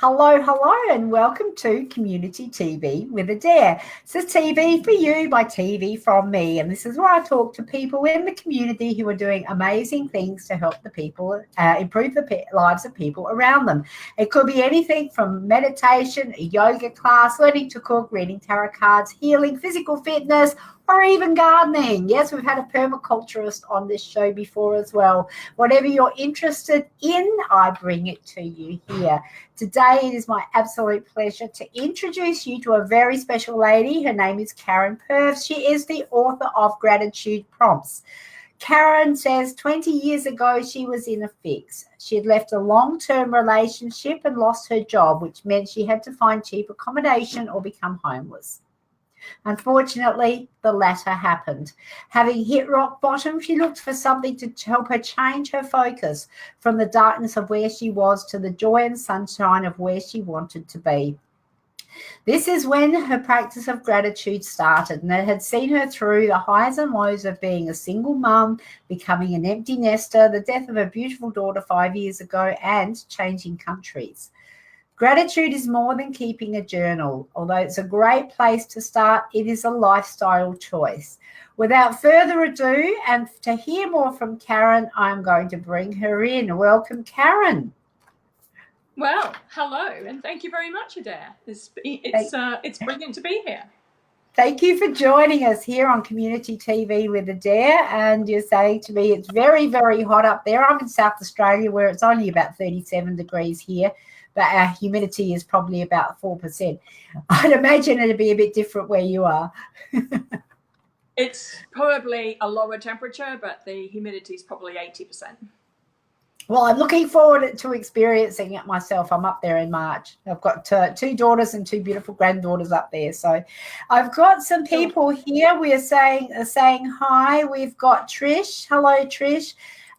Hello, and welcome to Community TV with Adair. This is TV for you by TV from me, and this is where I talk to people in the community who are doing amazing things to help the people, improve the lives of people around them. It could be anything from meditation, a yoga class, learning to cook, reading tarot cards, healing, physical fitness, or even gardening. Yes, we've had a permaculturist on this show before as well. Whatever you're interested in, I bring it to you here. Today, it is my absolute pleasure to introduce you to a very special lady. Her name is Karen Purves. She is the author of Gratitude Prompts. Karen says 20 years ago, she was in a fix. She had left a long-term relationship and lost her job, which meant she had to find cheap accommodation or become homeless. Unfortunately, the latter happened. Having hit rock bottom, she looked for something to help her change her focus from the darkness of where she was to the joy and sunshine of where she wanted to be. This is when her practice of gratitude started, and it had seen her through the highs and lows of being a single mum, becoming an empty nester, the death of a beautiful daughter 5 years ago, and changing countries. Gratitude is more than keeping a journal. Although it's a great place to start, it is a lifestyle choice. Without further ado, and to hear more from Karen, I'm going to bring her in. Welcome, Karen. Well, hello, and thank you very much, Adair. It's brilliant to be here. Thank you for joining us here on Community TV with Adair. And you're saying to me it's very, very hot up there. I'm in South Australia where it's only about 37 degrees here, but our humidity is probably about 4%. I'd imagine it'd be a bit different where you are. It's probably a lower temperature, but the humidity is probably 80%. Well, I'm looking forward to experiencing it myself. I'm up there in March. I've got two daughters and two beautiful granddaughters up there. So I've got some people here. We are saying hi. We've got Trish. Hello, Trish.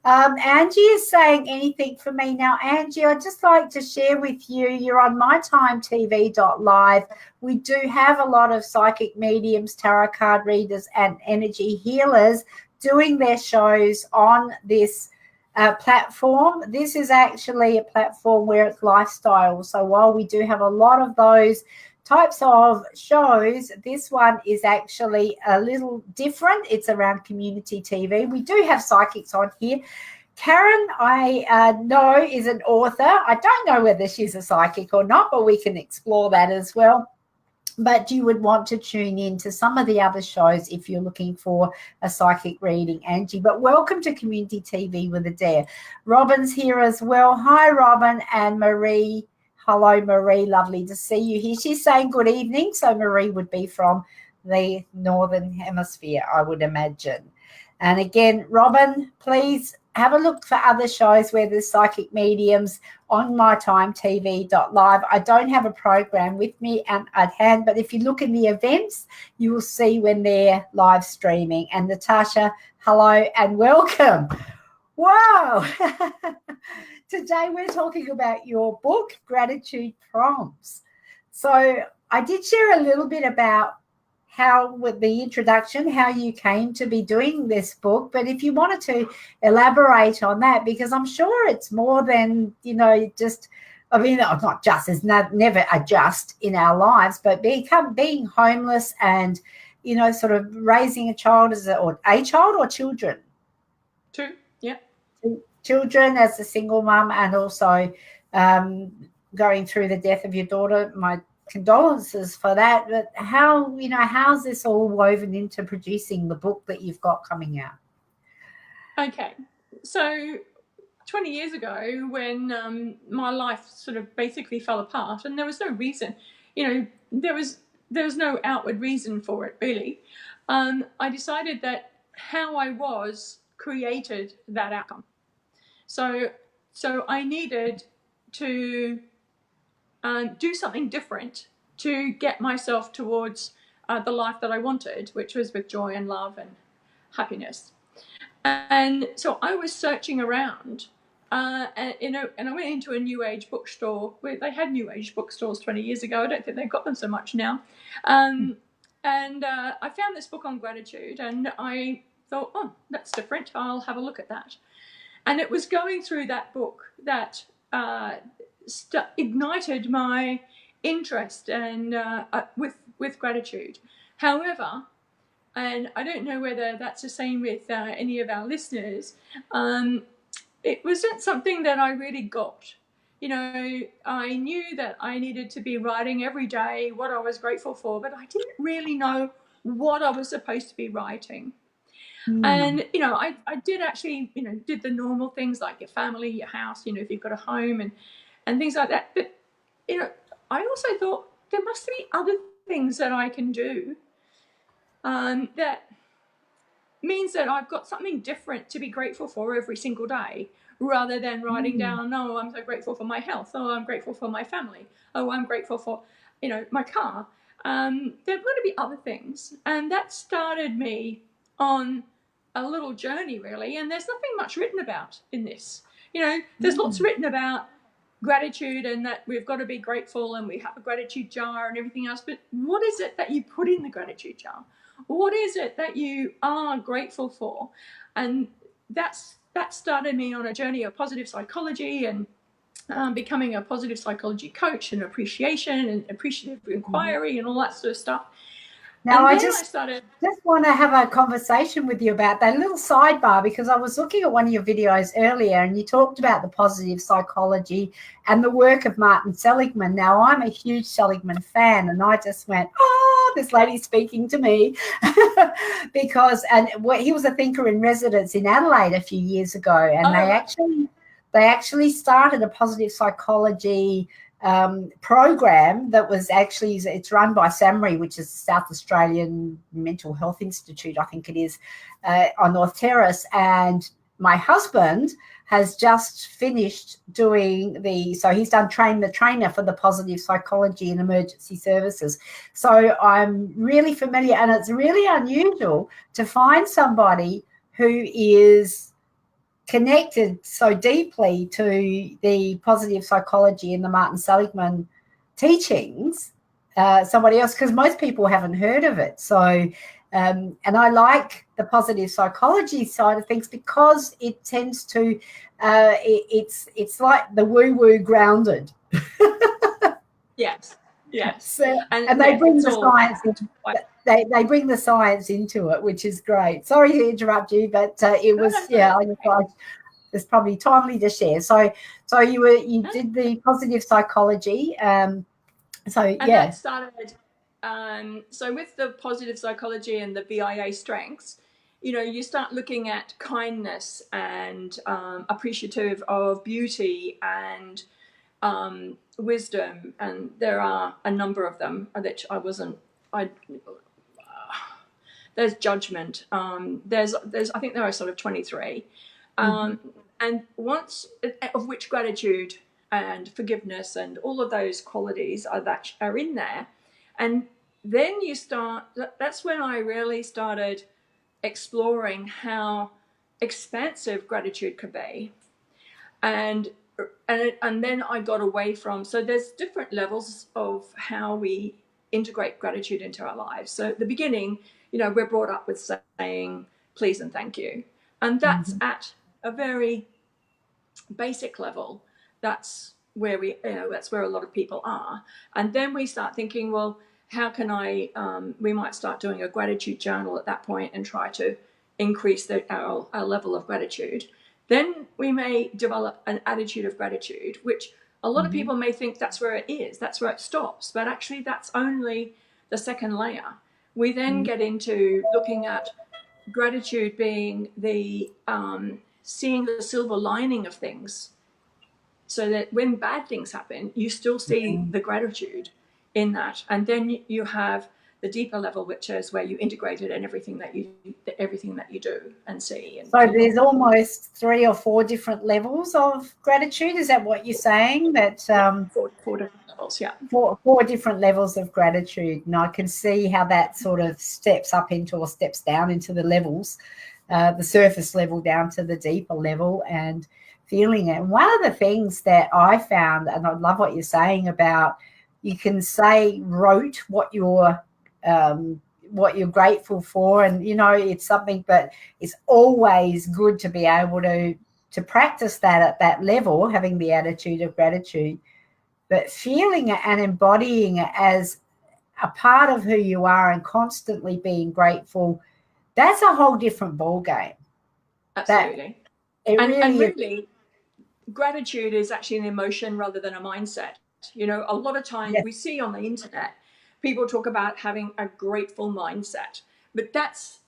Angie is saying anything for me. Now, Angie, I'd just like to share with you, you're on mytimetv.live. We do have a lot of psychic mediums, tarot card readers, and energy healers doing their shows on this platform. This is actually a platform where it's lifestyle. So while we do have a lot of those types of shows, this one is actually a little different. It's around community TV. We do have psychics on here. Karen, I know, is an author. I don't know whether she's a psychic or not, but we can explore that as well. But you would want to tune in to some of the other shows if you're looking for a psychic reading, Angie. But welcome to Community TV with Adair. Robin's here as well. Hi, Robin, and Marie. Hello, Marie. Lovely to see you here. She's saying good evening. So Marie would be from the Northern Hemisphere, I would imagine. And again, Robin, please have a look for other shows where there's psychic mediums on mytimetv.live. I don't have a program with me at hand, but if you look in the events, you will see when they're live streaming. And Natasha, hello and welcome. Wow. Today we're talking about your book, Gratitude Prompts. So I did share a little bit about how, with the introduction, how you came to be doing this book. But if you wanted to elaborate on that, because I'm sure it's more than, just, not just, there's never a just in our lives, but being homeless and, sort of raising a child or children? Two, yeah. Children as a single mum, and also going through the death of your daughter. My condolences for that. But how's this all woven into producing the book that you've got coming out? Okay, so 20 years ago, when my life sort of basically fell apart, and there was no reason, there was no outward reason for it really. I decided that how I was created that outcome. So I needed to do something different to get myself towards the life that I wanted, which was with joy and love and happiness. And so I was searching around, and I went into a New Age bookstore. They had New Age bookstores 20 years ago. I don't think they've got them so much now. And I found this book on gratitude, and I thought, oh, that's different. I'll have a look at that. And it was going through that book that ignited my interest and with gratitude. However, and I don't know whether that's the same with any of our listeners, it wasn't something that I really got. You know, I knew that I needed to be writing every day what I was grateful for, but I didn't really know what I was supposed to be writing. And, you know, I did actually, you know, did the normal things like your family, your house, you know, if you've got a home and things like that. But, you know, I also thought there must be other things that I can do that means that I've got something different to be grateful for every single day, rather than writing down, oh, I'm so grateful for my health. Oh, I'm grateful for my family. Oh, I'm grateful for, you know, my car. There's got to be other things. And that started me on a little journey, really. And there's nothing much written about in this. You know, there's lots written about gratitude and that we've got to be grateful and we have a gratitude jar and everything else. But what is it that you put in the gratitude jar? What is it that you are grateful for? And that started me on a journey of positive psychology and becoming a positive psychology coach and appreciation and appreciative inquiry and all that sort of stuff. Now, I just want to have a conversation with you about that little sidebar, because I was looking at one of your videos earlier and you talked about the positive psychology and the work of Martin Seligman. Now, I'm a huge Seligman fan and I just went, oh, this lady's speaking to me because he was a thinker in residence in Adelaide a few years ago, and they actually started a positive psychology program that was actually, it's run by SAMRI, which is the South Australian Mental Health Institute, I think it is, on North Terrace. And my husband has just finished doing so he's done train the trainer for the positive psychology in emergency services. So I'm really familiar, and it's really unusual to find somebody who is connected so deeply to the positive psychology and the Martin Seligman teachings, somebody else, because most people haven't heard of it. So, and I like the positive psychology side of things because it tends to, it's like the woo-woo grounded. Yes. So, and they bring the science into they bring the science into it, which is great. Sorry to interrupt you, but it was it's probably timely to share. So you did the positive psychology. That started. So with the positive psychology and the VIA strengths, you know, you start looking at kindness and appreciative of beauty and wisdom, and there are a number of them that there's judgment. There's I think there are sort of 23, and once of which gratitude and forgiveness and all of those qualities are in there, and then you start. That's when I really started exploring how expansive gratitude could be, and then I got away from. So there's different levels of how we integrate gratitude into our lives. So at the beginning, you know, we're brought up with saying please and thank you, and that's at a very basic level. That's where that's where a lot of people are. And then we start thinking, well, how can we might start doing a gratitude journal at that point and try to increase our level of gratitude. Then we may develop an attitude of gratitude, which a lot of people may think that's where it is, that's where it stops, but actually that's only the second layer. We then get into looking at gratitude being the seeing the silver lining of things, so that when bad things happen, you still see the gratitude in that. And then you have the deeper level, which is where you integrate it in everything that you do and see. And so there's almost 3 or 4 different levels of gratitude. Is that what you're saying? That four different levels, yeah. Four different levels of gratitude, and I can see how that sort of steps up into or steps down into the levels, the surface level down to the deeper level, and feeling it. And one of the things that I found, and I love what you're saying about, you can wrote what you're grateful for, and you know it's something, but it's always good to be able to practice that at that level, having the attitude of gratitude, but feeling it and embodying it as a part of who you are and constantly being grateful, that's a whole different ball game. Absolutely. And really, gratitude is actually an emotion rather than a mindset. You know, a lot of times we see on the internet, people talk about having a grateful mindset, but that's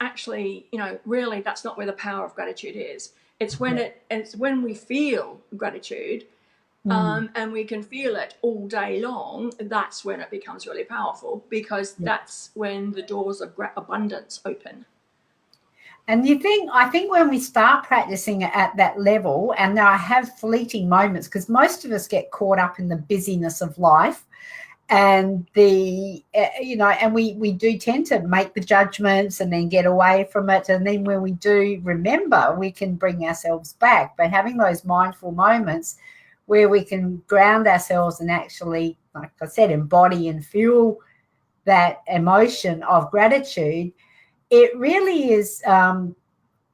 actually, you know, really that's not where the power of gratitude is. It's when it's when we feel gratitude, and we can feel it all day long. That's when it becomes really powerful, because that's when the doors of abundance open. And I think when we start practicing it at that level, and now I have fleeting moments, because most of us get caught up in the busyness of life, and and we do tend to make the judgments and then get away from it. And then when we do remember, we can bring ourselves back. But having those mindful moments where we can ground ourselves and actually, like I said, embody and feel that emotion of gratitude, it really is.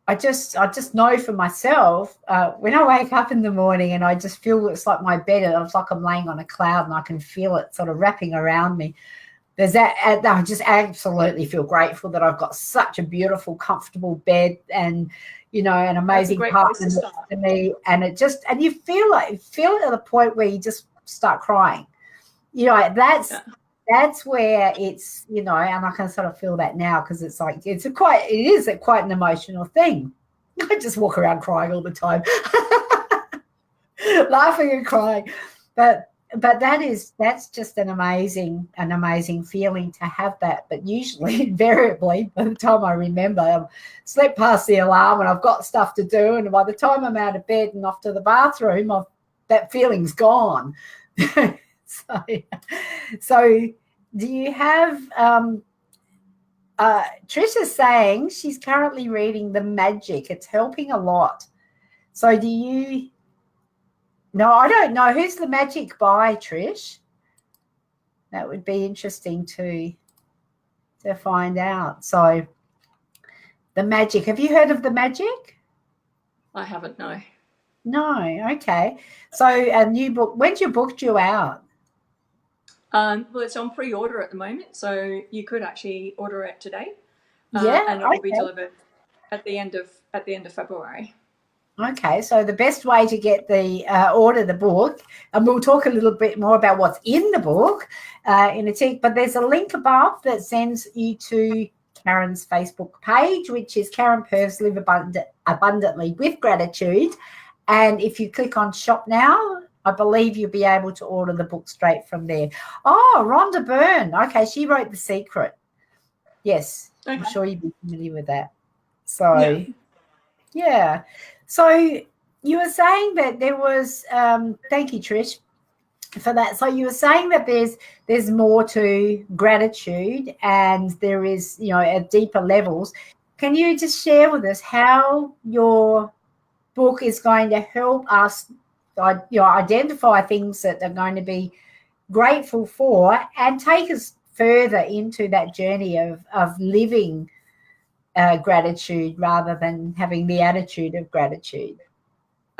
I just know for myself, when I wake up in the morning and I just feel it's like my bed, and it's like I'm laying on a cloud and I can feel it sort of wrapping around me. There's that. I just absolutely feel grateful that I've got such a beautiful, comfortable bed, and an amazing partner to me. And and you feel it at the point where you just start crying. That's where it's, and I can sort of feel that now, because it's like, it is quite an emotional thing. I just walk around crying all the time, laughing and crying. But that's just an amazing feeling to have that. But usually, invariably, by the time I remember, I've slept past the alarm and I've got stuff to do. And by the time I'm out of bed and off to the bathroom, that feeling's gone. So do you have Trisha's saying she's currently reading The Magic. It's helping a lot. So do you? No, I don't know. Who's The Magic by, Trish? That would be interesting to find out. So The Magic. Have you heard of The Magic? I haven't, no. No, okay. So a new book. When's your book due out? Well, it's on pre-order at the moment, so you could actually order it today. And it will be delivered at the end of February. Okay, so the best way to get order the book, and we'll talk a little bit more about what's in the book in a tick, but there's a link above that sends you to Karen's Facebook page, which is Karen Purves Live Abundantly with Gratitude. And if you click on Shop Now, I believe you'll be able to order the book straight from there. Oh, Rhonda Byrne. Okay, she wrote The Secret. Yes, okay. I'm sure you'd be familiar with that. So, yeah. So you were saying that there was, thank you, Trish, for that. So you were saying that there's more to gratitude, and there is, at deeper levels. Can you just share with us how your book is going to help us identify things that are going to be grateful for, and take us further into that journey of living gratitude rather than having the attitude of gratitude?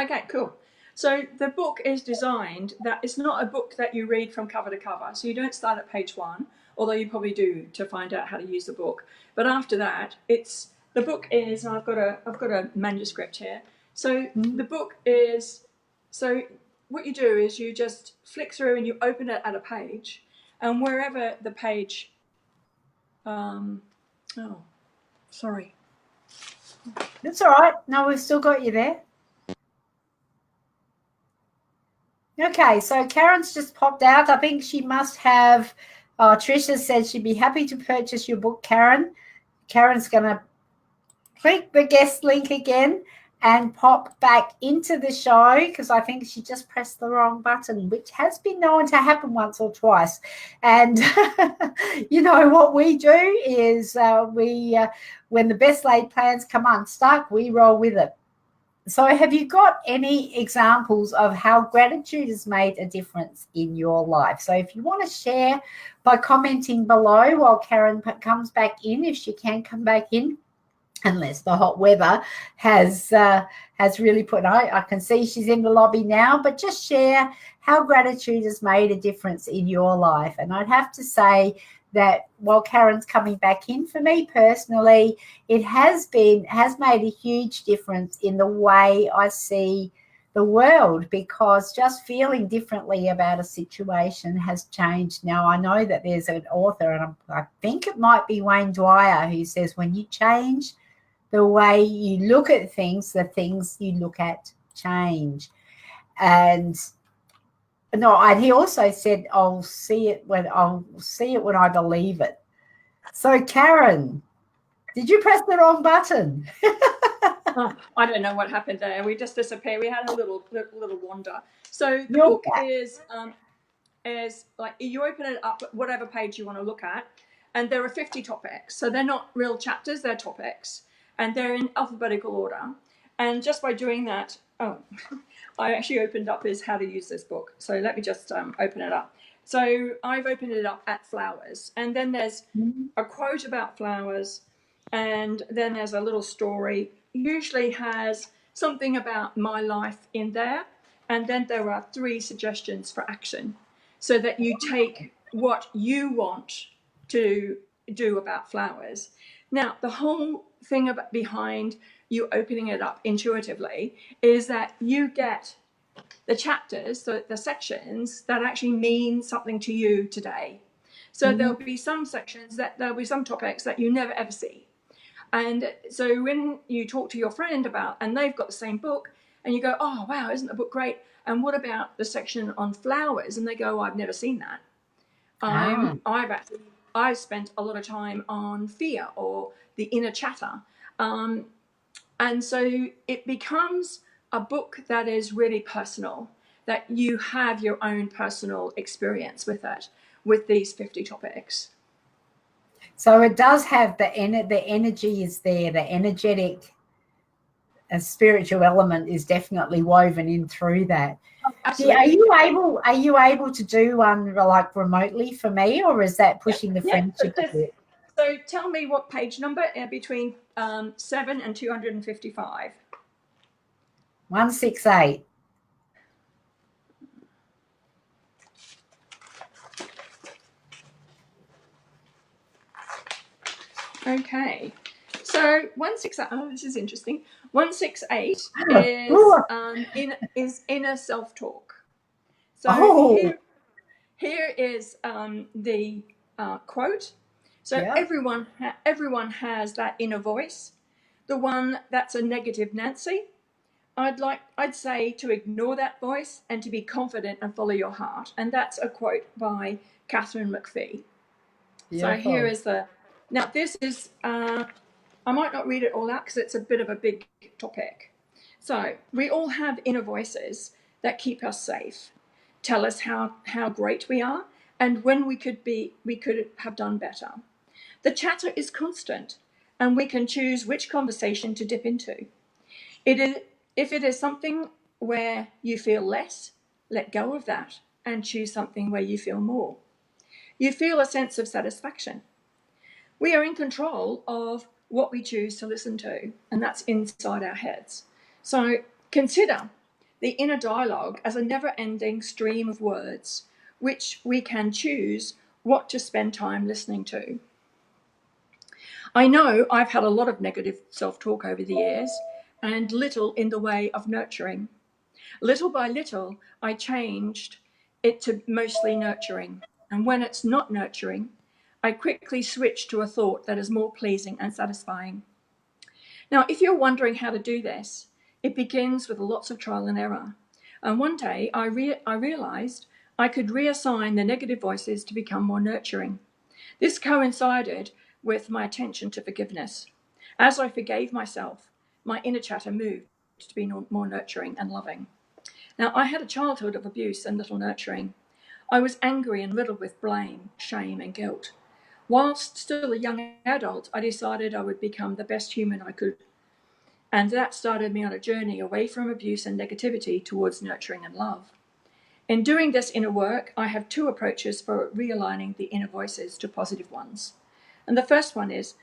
Okay, cool. So the book is designed that it's not a book that you read from cover to cover. So you don't start at page 1, although you probably do to find out how to use the book. But after that, the book is, and I've got a manuscript here. So the book is, so what you do is you just flick through and you open it at a page, and wherever the page, sorry. That's all right. No, we've still got you there. Okay, so Karen's just popped out. I think she must have, Tricia said she'd be happy to purchase your book, Karen. Karen's going to click the guest link again and pop back into the show, because I think she just pressed the wrong button, which has been known to happen once or twice. And, what we do is when the best laid plans come unstuck, we roll with it. So have you got any examples of how gratitude has made a difference in your life? So if you want to share by commenting below while Karen comes back in, if she can come back in, unless the hot weather has really put. I can see she's in the lobby now, but just share how gratitude has made a difference in your life. And I'd have to say that while Karen's coming back in, for me personally, it has made a huge difference in the way I see the world, because just feeling differently about a situation has changed. Now, I know that there's an author, and I think it might be Wayne Dwyer, who says when you change the way you look at things, the things you look at change. And no, and he also said, I'll see it when I believe it. So, Karen, did you press the wrong button? Oh, I don't know what happened there. We just disappeared. We had a little wander. So the book is like, you open it up, whatever page you want to look at, and there are 50 topics. So they're not real chapters, they're topics, and they're in alphabetical order. And just by doing that, I actually opened up is how to use this book. So let me just open it up. So I've opened it up at flowers, and then there's a quote about flowers, and then there's a little story, usually has something about my life in there, and then there are 3 suggestions for action, so that you take what you want to do about flowers. Now, the whole thing behind you opening it up intuitively is that you get the chapters, the sections that actually mean something to you today. So there'll be some sections there'll be some topics that you never ever see. And so when you talk to your friend about, and they've got the same book, and you go, oh, wow, isn't the book great? And what about the section on flowers? And they go, oh, I've never seen that. I've spent a lot of time on fear or the inner chatter. And so it becomes a book that is really personal, that you have your own personal experience with it, with these 50 topics. So it does have the energy is there, the energetic spiritual element is definitely woven in through that. Absolutely. Are you able to do one like remotely for me, or is that pushing the friendship a bit? So tell me what page number between 7 and 255. 168. Okay. So 168. Oh, this is interesting. 168 is inner self-talk. So here is the quote. So everyone has that inner voice, the one that's a negative Nancy. I'd say to ignore that voice and to be confident and follow your heart. And that's a quote by Catherine McPhee. So here is now this is, I might not read it all out because it's a bit of a big topic. So we all have inner voices that keep us safe, tell us how great we are, and when we could have done better. The chatter is constant, and we can choose which conversation to dip into. If it is something where you feel less, let go of that and choose something where you feel more. You feel a sense of satisfaction. We are in control of what we choose to listen to, and that's inside our heads. So consider the inner dialogue as a never-ending stream of words, which we can choose what to spend time listening to. I know I've had a lot of negative self-talk over the years, and little in the way of nurturing. Little by little, I changed it to mostly nurturing. And when it's not nurturing, I quickly switch to a thought that is more pleasing and satisfying. Now, if you're wondering how to do this, it begins with lots of trial and error. And one day I realized I could reassign the negative voices to become more nurturing. This coincided with my attention to forgiveness. As I forgave myself, my inner chatter moved to be more nurturing and loving. Now, I had a childhood of abuse and little nurturing. I was angry and riddled with blame, shame, and guilt. Whilst still a young adult, I decided I would become the best human I could. And that started me on a journey away from abuse and negativity towards nurturing and love. In doing this inner work, I have 2 approaches for realigning the inner voices to positive ones. And the first one is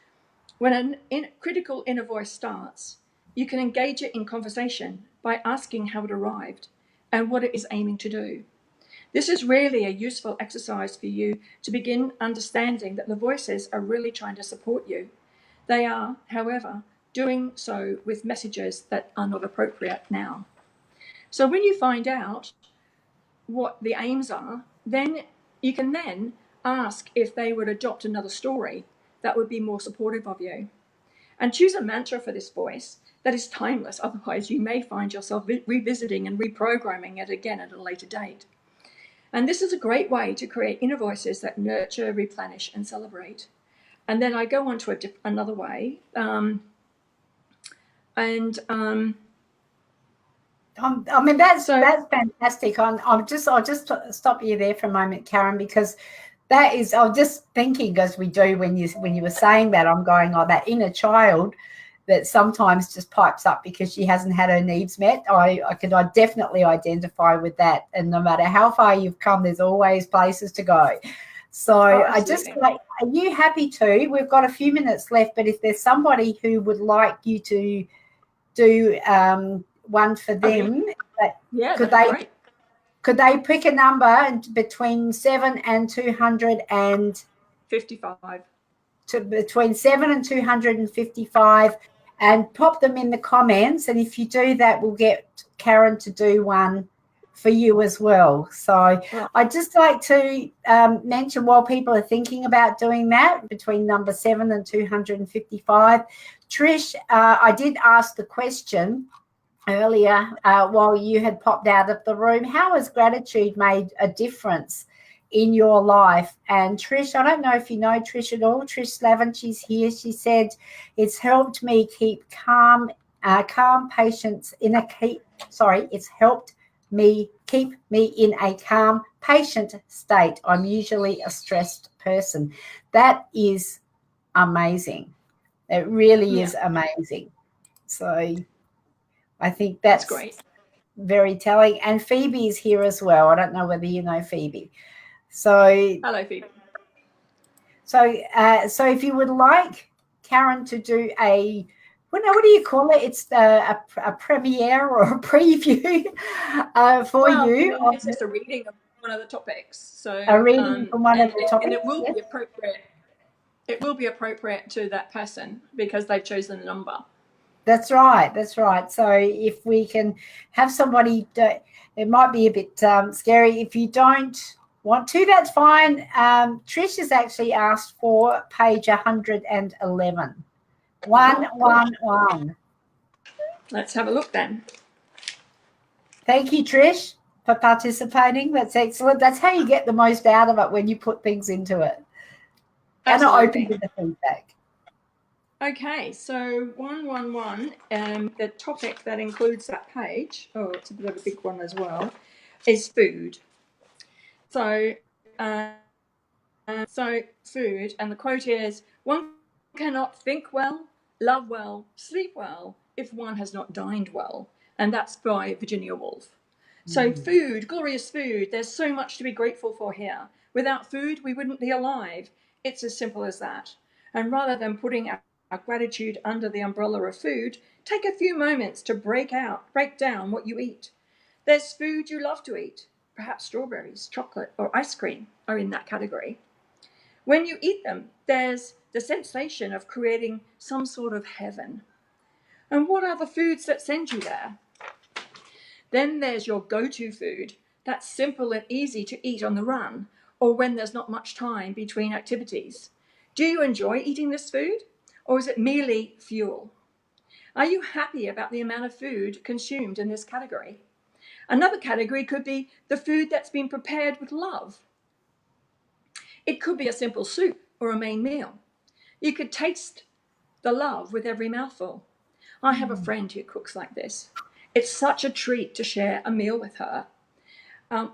When a critical inner voice starts, you can engage it in conversation by asking how it arrived and what it is aiming to do. This is really a useful exercise for you to begin understanding that the voices are really trying to support you. They are, however, doing so with messages that are not appropriate now. So when you find out what the aims are, then you can then ask if they would adopt another story that would be more supportive of you. And choose a mantra for this voice that is timeless, otherwise you may find yourself revisiting and reprogramming it again at a later date. And this is a great way to create inner voices that nurture, replenish, and celebrate. And then I go on to another way. I mean, that's fantastic. I'll just stop you there for a moment, Karen, because that is, I was just thinking, as we do when you were saying that, I'm going, oh, that inner child that sometimes just pipes up because she hasn't had her needs met. I definitely identify with that. And no matter how far you've come, there's always places to go. So I just like, are you happy to? We've got a few minutes left, but if there's somebody who would like you to do one for them, could they pick a number between 7 and 255? Between 7 and 255, and pop them in the comments. And if you do that, we'll get Karen to do one for you as well. So I'd just like to mention, while people are thinking about doing that, between number 7 and 255, Trish, I did ask the question earlier while you had popped out of the room, how has gratitude made a difference in your life? And Trish, I don't know if you know Trish at all. Trish Slavin, she's here. She said it's helped me keep calm patience in a it's helped me keep me in a calm, patient state. I'm usually a stressed person. That is amazing. It really is amazing. So I think that's great. Very telling. And Phoebe is here as well. I don't know whether you know Phoebe. So hello, Phoebe. So if you would like Karen to do what do you call it? It's a premiere or a preview for you. It's just a reading of one of the topics. So a reading from one of the topics, and it will be appropriate. It will be appropriate to that person because they've chosen a number. That's right. So if we can have somebody, it might be a bit scary. If you don't want to, that's fine. Trish has actually asked for page 111. 111. Let's have a look then. Thank you, Trish, for participating. That's excellent. That's how you get the most out of it, when you put things into it. Absolutely. And open to the feedback. Okay, so 111, the topic that includes that page, it's a bit of a big one as well, is food. So food, and the quote is, one cannot think well, love well, sleep well, if one has not dined well. And that's by Virginia Woolf. So food, glorious food, there's so much to be grateful for here. Without food, we wouldn't be alive. It's as simple as that. And rather than putting our gratitude under the umbrella of food, take a few moments to break down what you eat. There's food you love to eat. Perhaps strawberries, chocolate, or ice cream are in that category. When you eat them, there's the sensation of creating some sort of heaven. And what are the foods that send you there? Then there's your go-to food that's simple and easy to eat on the run, or when there's not much time between activities. Do you enjoy eating this food, or is it merely fuel? Are you happy about the amount of food consumed in this category? Another category could be the food that's been prepared with love. It could be a simple soup or a main meal. You could taste the love with every mouthful. I have a friend who cooks like this. It's such a treat to share a meal with her.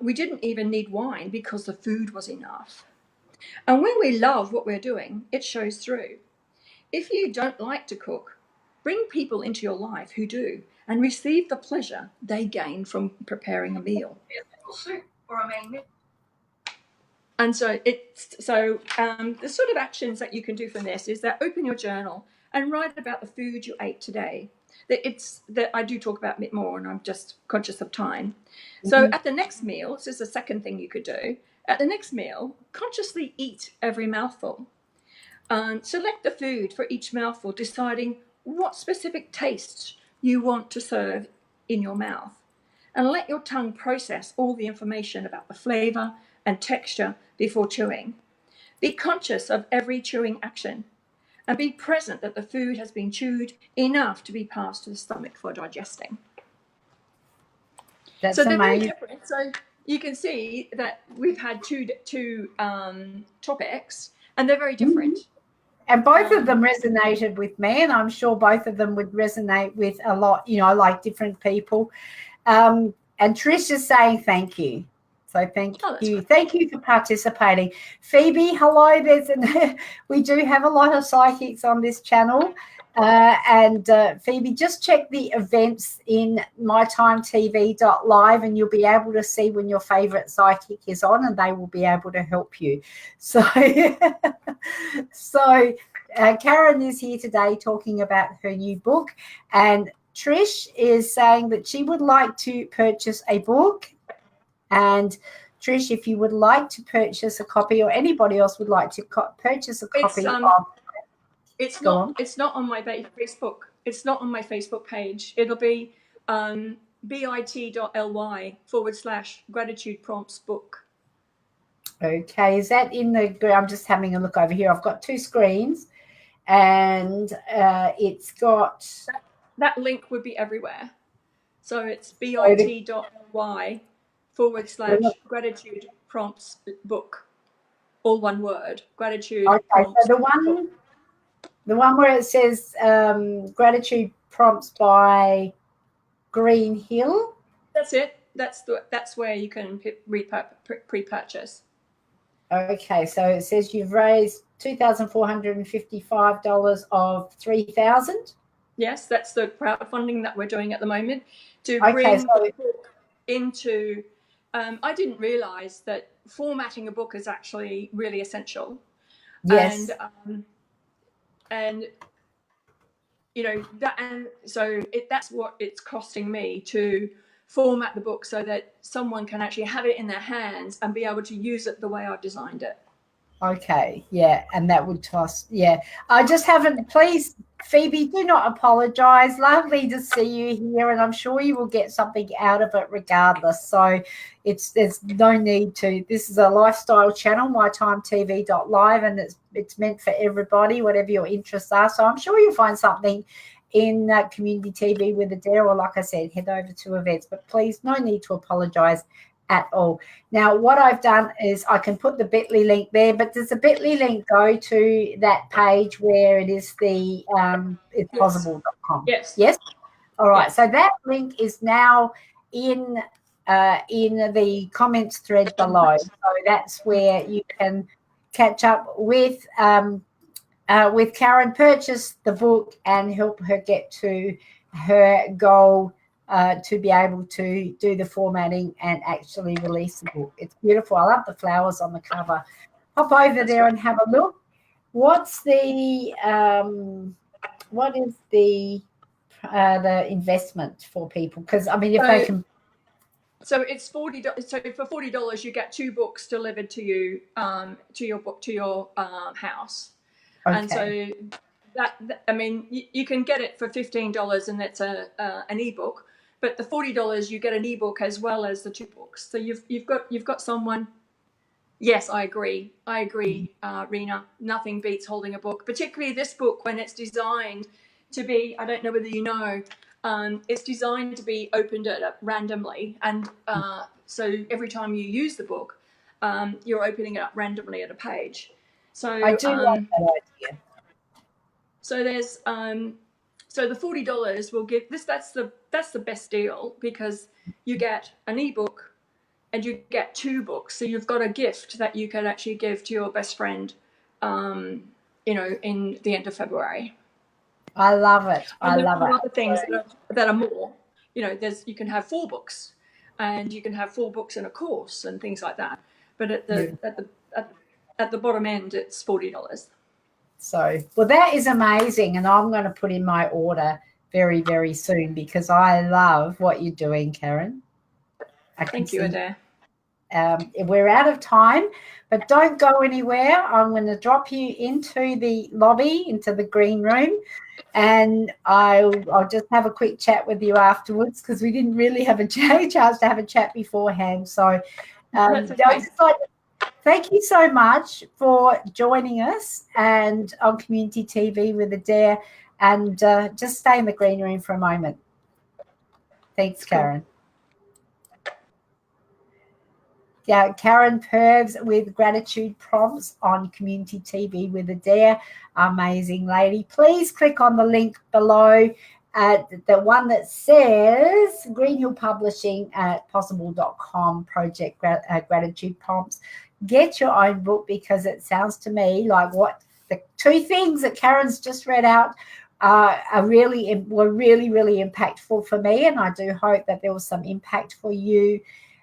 We didn't even need wine because the food was enough. And when we love what we're doing, it shows through. If you don't like to cook, bring people into your life who do and receive the pleasure they gain from preparing a meal. Soup or a main meal. And so the sort of actions that you can do from this is that open your journal and write about the food you ate today. That I do talk about a bit more, and I'm just conscious of time. So at the next meal, this is the second thing you could do. At the next meal, consciously eat every mouthful. Select the food for each mouthful, deciding what specific tastes you want to serve in your mouth. And let your tongue process all the information about the flavor and texture before chewing. Be conscious of every chewing action and be present that the food has been chewed enough to be passed to the stomach for digesting. That's so they're amazing. very different. So you can see that we've had two topics, and they're very different. And both of them resonated with me, and I'm sure both of them would resonate with a lot, like different people. And Trish is saying thank you. So thank you. Right. Thank you for participating. Phoebe, hello. We do have a lot of psychics on this channel. And Phoebe, just check the events in mytimetv.live and you'll be able to see when your favorite psychic is on, and they will be able to help you. So, Karen is here today talking about her new book, and Trish is saying that she would like to purchase a book. And Trish, if you would like to purchase a copy, or anybody else would like to purchase a copy it's not on my Facebook. It's not on my Facebook page. It'll be bit.ly/gratitude prompts book. Okay, is that in the? I'm just having a look over here. I've got two screens, and it's got that link would be everywhere. So it's bit.ly/gratitude prompts book. All one word. Gratitude. Okay, so the one where it says gratitude prompts by Green Hill. That's it. That's where you can pre-purchase. Okay, so it says you've raised $2,455 of $3,000. Yes, that's the crowdfunding that we're doing at the moment to bring the book into. I didn't realize that formatting a book is actually really essential. Yes. And that's what it's costing me to format the book so that someone can actually have it in their hands and be able to use it the way I've designed it. Okay, yeah, and that would cost, yeah. I just haven't, please, Phoebe, do not apologize. Lovely to see you here, and I'm sure you will get something out of it regardless. So there's no need to. This is a lifestyle channel, mytimetv.live, and it's meant for everybody, whatever your interests are. So I'm sure you'll find something in community TV with Adair, or like I said, head over to events. But please, no need to apologize at all. Now, what I've done is I can put the bit.ly link there, but does the bit.ly link go to that page where it is the it's possible.com? Yes. All right. Yes. So that link is now in the comments thread below. So that's where you can catch up with Karen, purchase the book, and help her get to her goal to be able to do the formatting and actually release the book. It's beautiful. I love the flowers on the cover. Hop over there and have a look. What is the investment for people? Because I mean, if they can. So it's $40. So for $40, you get 2 books delivered to you, to your house. Okay. And so that I mean, you can get it for $15, and that's an ebook. But the $40, you get an ebook as well as the 2 books. So you've got someone. Yes, I agree, Rena. Nothing beats holding a book, particularly this book when it's designed to be. I don't know whether you know. It's designed to be opened randomly, and so every time you use the book, you're opening it up randomly at a page. So I do like that idea. So there's so the $40 will give this. That's the best deal, because you get an ebook and you get 2 books. So you've got a gift that you can actually give to your best friend, in the end of February. I love it. And there are other things that are more. You can have 4 books, and you can have 4 books in a course and things like that. But at the bottom end, it's $40. So, well, that is amazing. And I'm going to put in my order very, very soon because I love what you're doing, Karen. Thank you, Adair. We're out of time, but don't go anywhere. I'm going to drop you into the lobby, into the green room, and I'll just have a quick chat with you afterwards because we didn't really have a chance to have a chat beforehand. So That's okay. thank you so much for joining us and on Community TV with Adair, and just stay in the green room for a moment. Thanks, Karen. Yeah, Karen Purves with Gratitude Prompts on Community TV with Adair. Amazing lady. Please click on the link below, the one that says Green Hill Publishing at possible.com project Gratitude Prompts. Get your own book because it sounds to me like what the two things that Karen's just read out were really, really impactful for me. And I do hope that there was some impact for you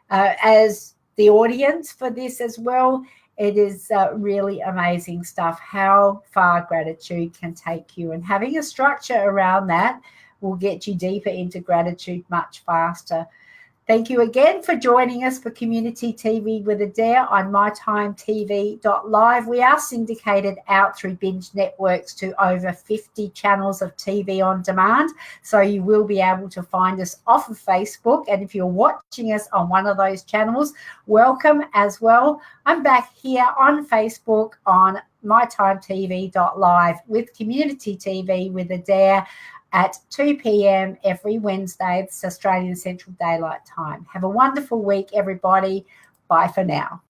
as the audience for this as well. It is really amazing stuff, how far gratitude can take you. And having a structure around that will get you deeper into gratitude much faster. Thank you again for joining us for Community TV with Adair on mytimetv.live. We are syndicated out through Binge Networks to over 50 channels of TV on demand. So you will be able to find us off of Facebook. And if you're watching us on one of those channels, welcome as well. I'm back here on Facebook on mytimetv.live with Community TV with Adair at 2 p.m. every Wednesday. It's Australian Central Daylight Time. Have a wonderful week, everybody. Bye for now.